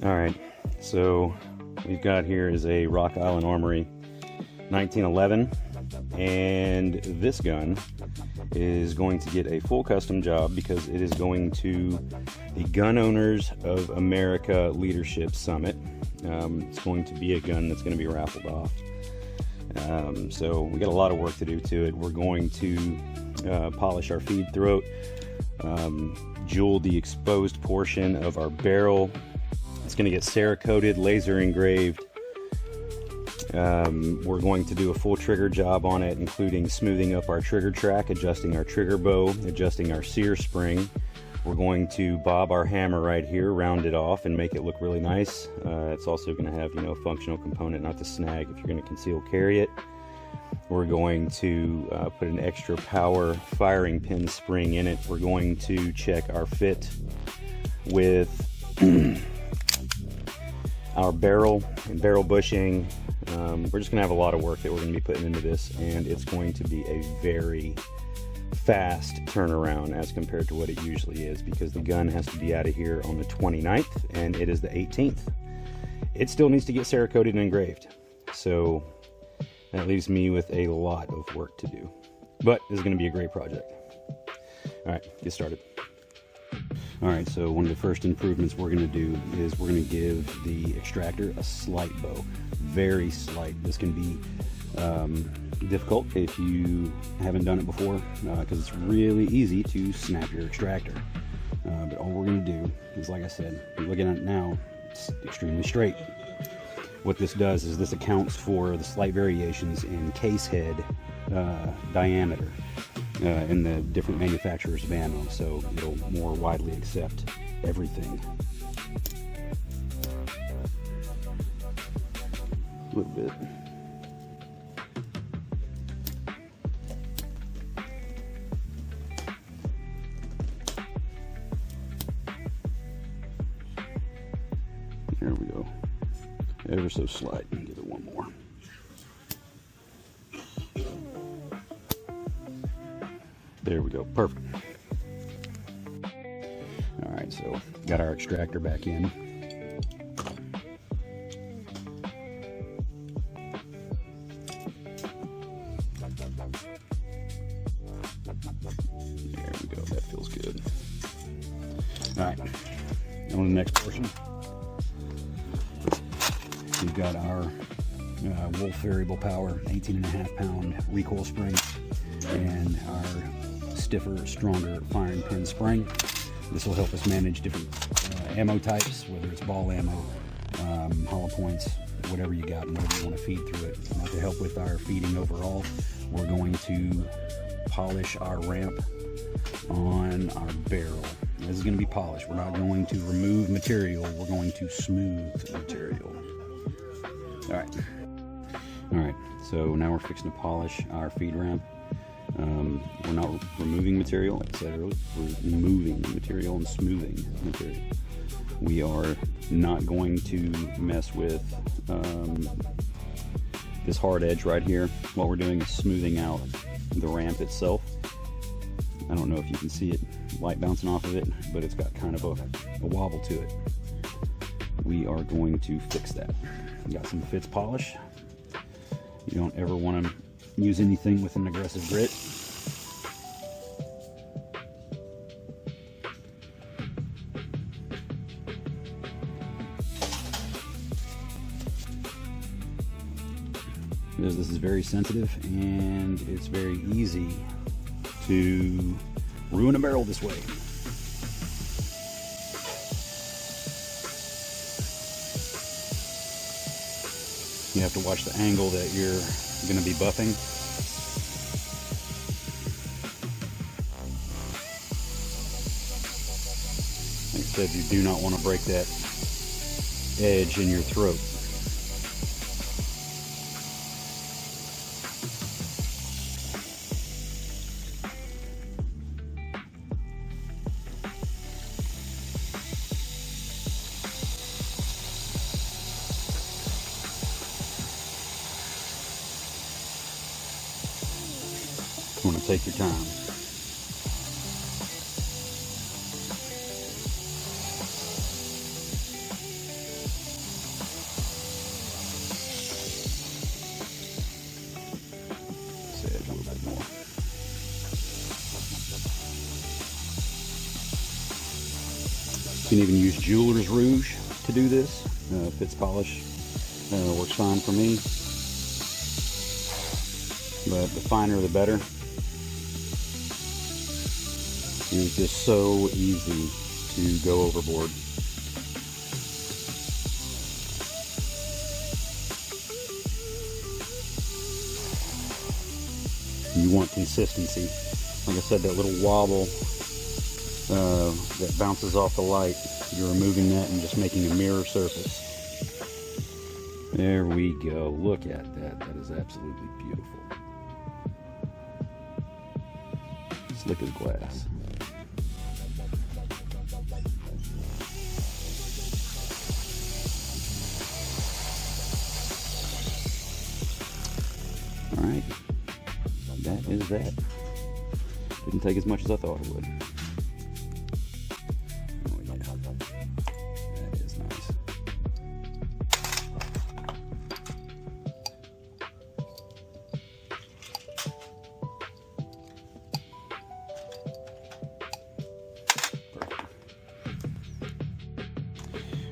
All right, so we've got here is a Rock Island Armory 1911, and this gun is going to get a full custom job because it is going to the Gun Owners of America Leadership Summit. It's going to be a gun that's going to be raffled off. So we got a lot of work to do to it. We're going to polish our feed throat, jewel the exposed portion of our barrel. It's going to get Cerakoted, laser engraved. We're going to do a full trigger job on it, including smoothing up our trigger track, adjusting our trigger bow, adjusting our sear spring. We're going to bob our hammer right here, round it off, and make it look really nice. It's also going to have, a functional component, not to snag if you're going to conceal carry it. We're going to put an extra power firing pin spring in it. We're going to check our fit with our barrel and barrel bushing. We're just going to have a lot of work that we're going to be putting into this, and it's going to be a very fast turnaround as compared to what it usually is, because the gun has to be out of here on the 29th and it is the 18th. It still needs to get Cerakoted and engraved, so that leaves me with a lot of work to do, but this is going to be a great project. All right, get started. All right, so one of the first improvements we're going to do is we're going to give the extractor a slight bow, very slight. This can be difficult if you haven't done it before, because it's really easy to snap your extractor. But all we're going to do is, like I said, you're looking at it now, it's extremely straight. What this does is this accounts for the slight variations in case head diameter in the different manufacturers of ammo, so it'll more widely accept everything. A little bit. There we go. Ever so slight. Give it one more. There we go. Perfect. All right, so got our extractor back in. There we go. That feels good. All right. On the next portion, we've got our Wolf variable power 18.5 pound recoil spring and our stiffer, stronger firing pin spring. This will help us manage different ammo types, whether it's ball ammo, hollow points, whatever you got and whatever you want to feed through it. Now, to help with our feeding overall, we're going to polish our ramp on our barrel. This is going to be polished. We're not going to remove material. We're going to smooth material. All right. So now we're fixing to polish our feed ramp. We're not removing material, like I said earlier. We're removing material and smoothing material. We are not going to mess with this hard edge right here. What we're doing is smoothing out the ramp itself. I don't know if you can see it, light bouncing off of it, but it's got kind of a wobble to it. We are going to fix that. We got some fits polish. You don't ever want to use anything with an aggressive grit. Because this is very sensitive and it's very easy to ruin a barrel this way. You have to watch the angle that you're going to be buffing. Like I said, you do not want to break that edge in your throat. You want to take your time. this edge a little bit more. You can even use jeweler's rouge to do this. Fitz polish works fine for me, but the finer the better. It's just so easy to go overboard. You want consistency. Like I said, that little wobble that bounces off the light, you're removing that and just making a mirror surface. There we go. Look at that. That is absolutely beautiful. Slick as glass. All right. That is that. Didn't take as much as I thought it would. Oh yeah, that is nice.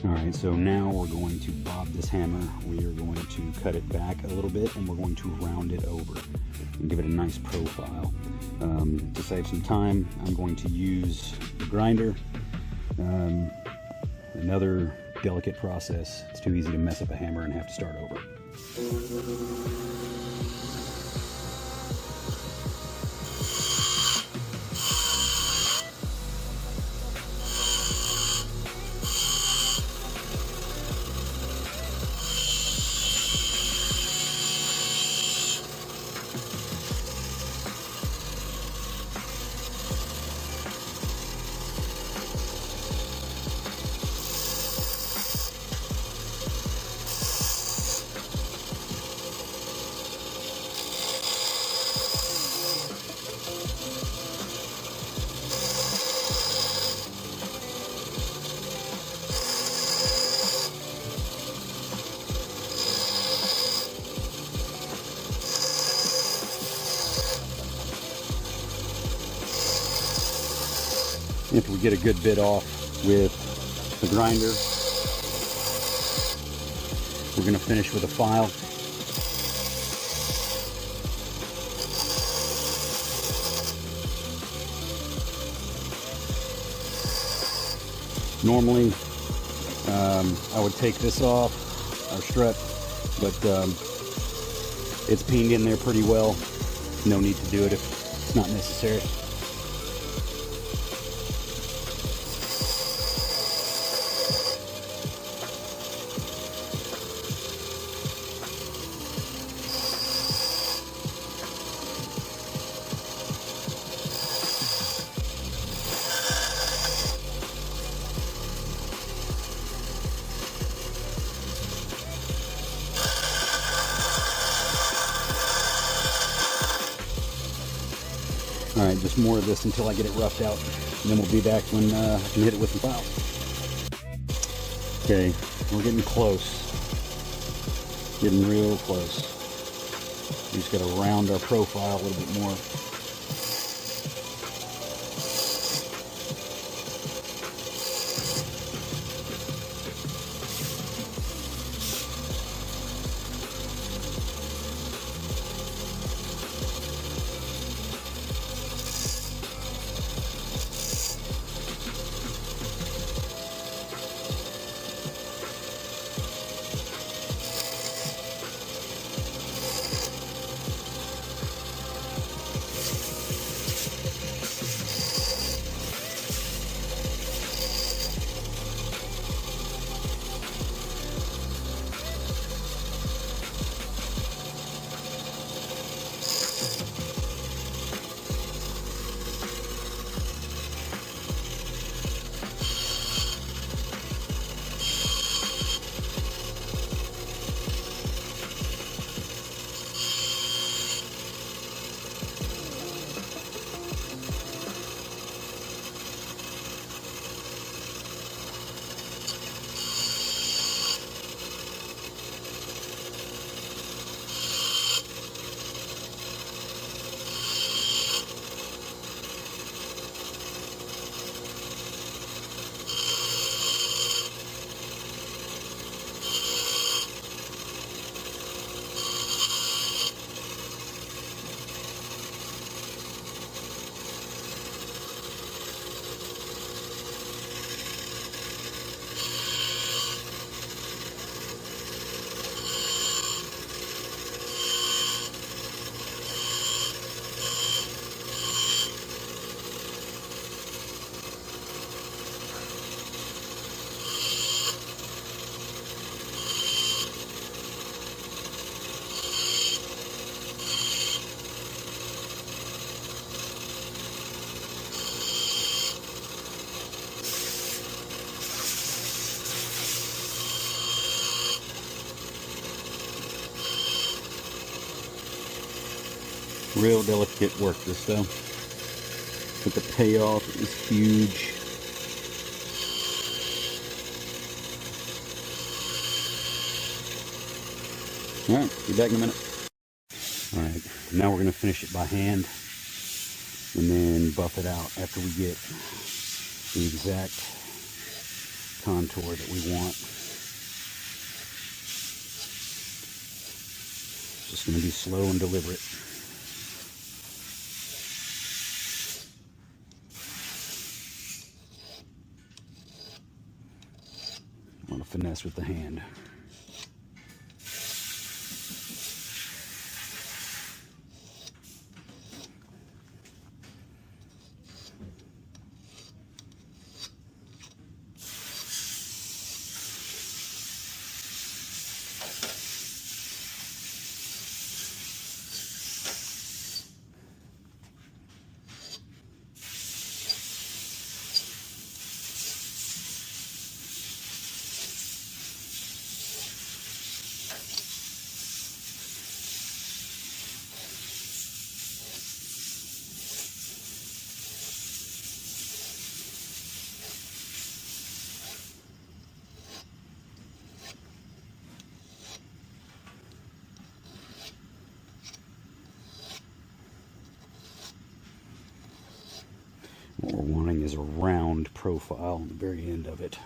All right, so now we're going to bob this hammer. We are going to cut it back a little bit, and we're going to round it over and give it a nice profile. To save some time, I'm going to use the grinder. Another delicate process. It's too easy to mess up a hammer and have to start over. If we get a good bit off with the grinder, we're going to finish with a file. Normally, I would take this off, our strut, but it's peened in there pretty well. No need to do it if it's not necessary. All right, just more of this until I get it roughed out, and then we'll be back when I can hit it with some file. Okay, we're getting close. Getting real close. We just got to round our profile a little bit more. Real delicate work, this though. But the payoff is huge. Alright, be back in a minute. Alright, now we're going to finish it by hand and then buff it out after we get the exact contour that we want. Just going to be slow and deliberate. I want to finesse with the hand. What we're wanting is a round profile on the very end of it.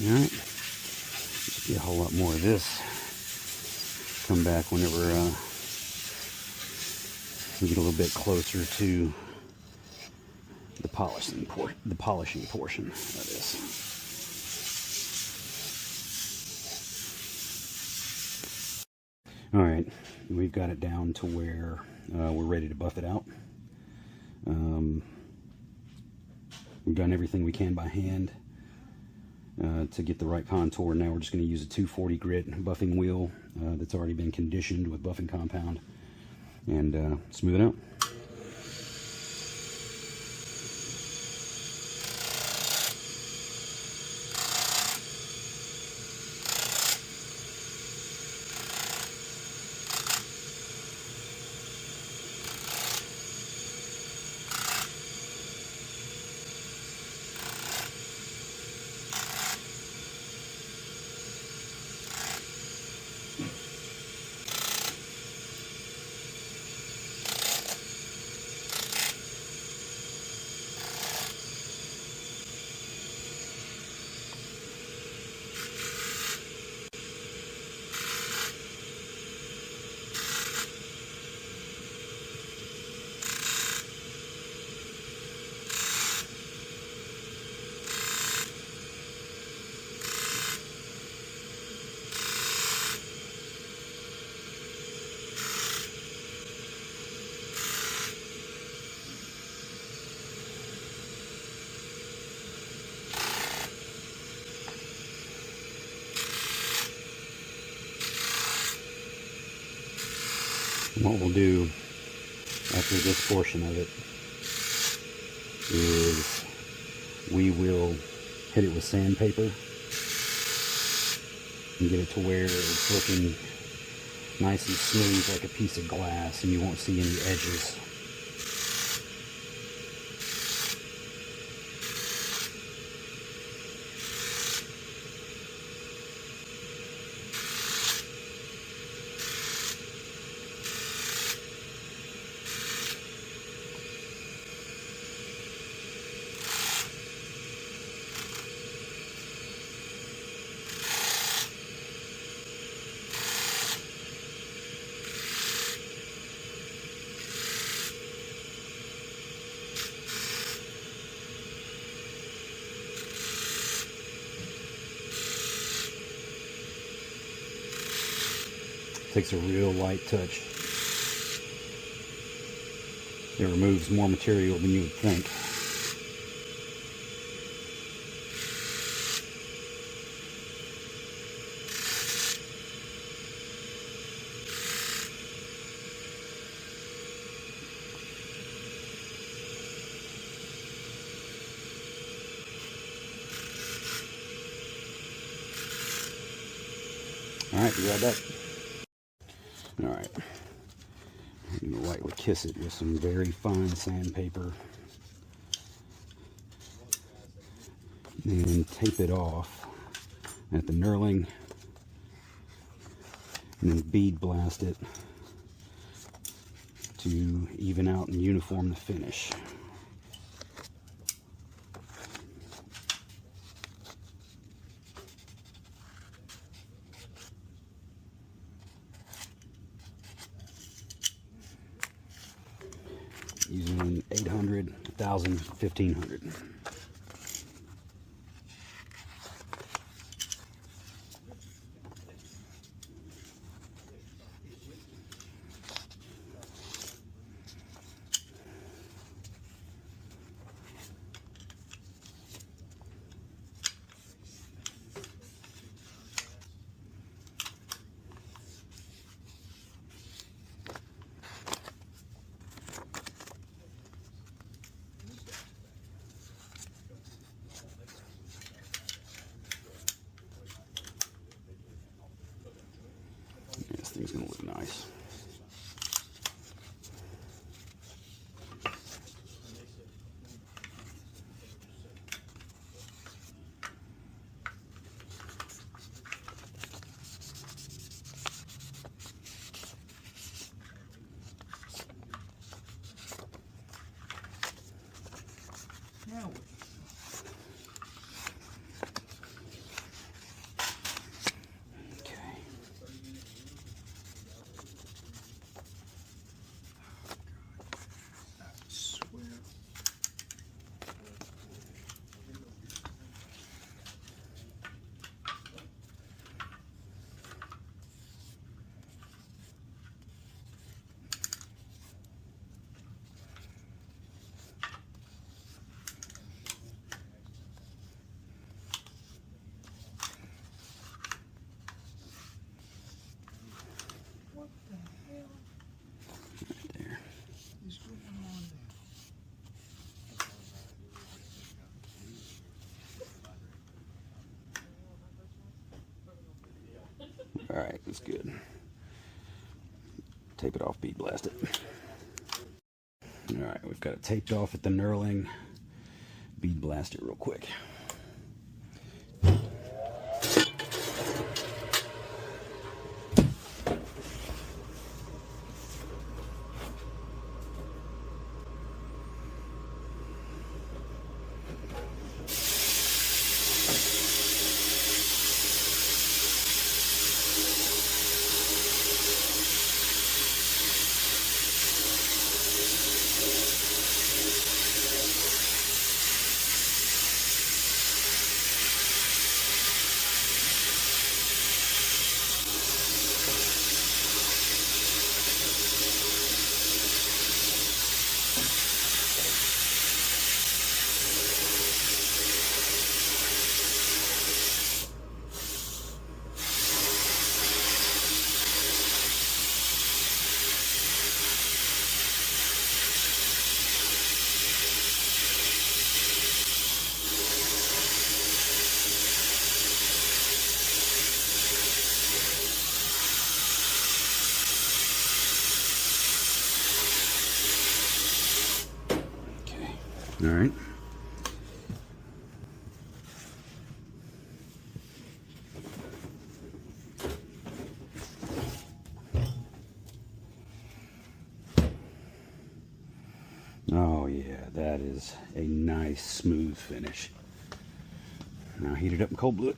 Alright, just be a whole lot more of this. Come back whenever we get a little bit closer to the polishing portion of this. Alright, we've got it down to where we're ready to buff it out. We've done everything we can by hand to get the right contour. Now we're just going to use a 240 grit buffing wheel that's already been conditioned with buffing compound and smooth it out. What we'll do after this portion of it is we will hit it with sandpaper and get it to where it's looking nice and smooth like a piece of glass, and you won't see any edges. Takes a real light touch. It removes more material than you would think. Alright, be right back. Alright. I'm going to lightly kiss it with some very fine sandpaper. And tape it off at the knurling. And then bead blast it to even out and uniform the finish. Using 800, 1000, 1500. This thing's gonna look nice. Alright, that's good. Tape it off, bead blast it. Alright, we've got it taped off at the knurling. Bead blast it real quick. All right. Oh yeah, that is a nice smooth finish. Now heat it up and cold blue it.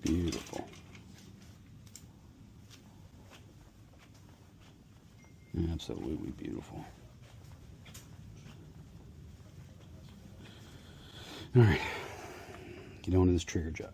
Beautiful. Absolutely beautiful. All right, get on to this trigger job.